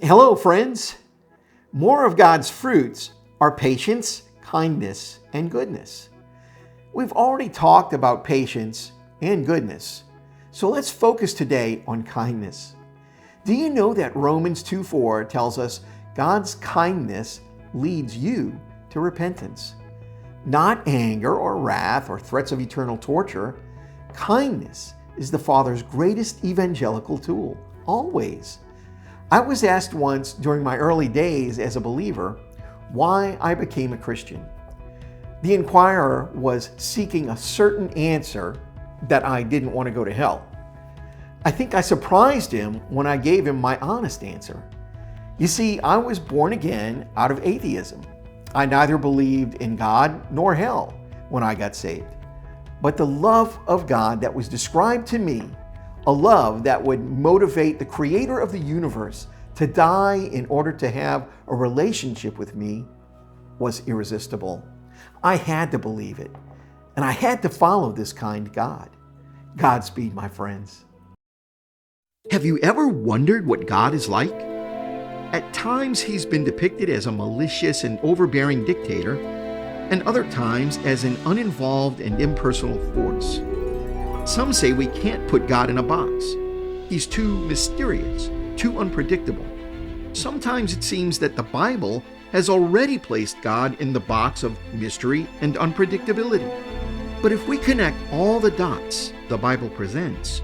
Hello, friends. More of God's fruits are patience, kindness, and goodness. We've already talked about patience and goodness, so let's focus today on kindness. Do you know that Romans 2:4 tells us God's kindness leads you to repentance? Not anger or wrath or threats of eternal torture. Kindness is the Father's greatest evangelical tool, always. I was asked once during my early days as a believer why I became a Christian. The inquirer was seeking a certain answer that I didn't want to go to hell. I think I surprised him when I gave him my honest answer. You see, I was born again out of atheism. I neither believed in God nor hell when I got saved. But the love of God that was described to me, a love that would motivate the creator of the universe to die in order to have a relationship with me, was irresistible. I had to believe it, and I had to follow this kind God. Godspeed, my friends. Have you ever wondered what God is like? At times, he's been depicted as a malicious and overbearing dictator, and other times as an uninvolved and impersonal force. Some say we can't put God in a box. He's too mysterious, too unpredictable. Sometimes it seems that the Bible has already placed God in the box of mystery and unpredictability. But if we connect all the dots the Bible presents,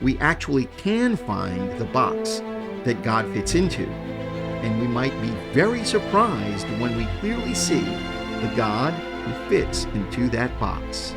we actually can find the box that God fits into. And we might be very surprised when we clearly see the God who fits into that box.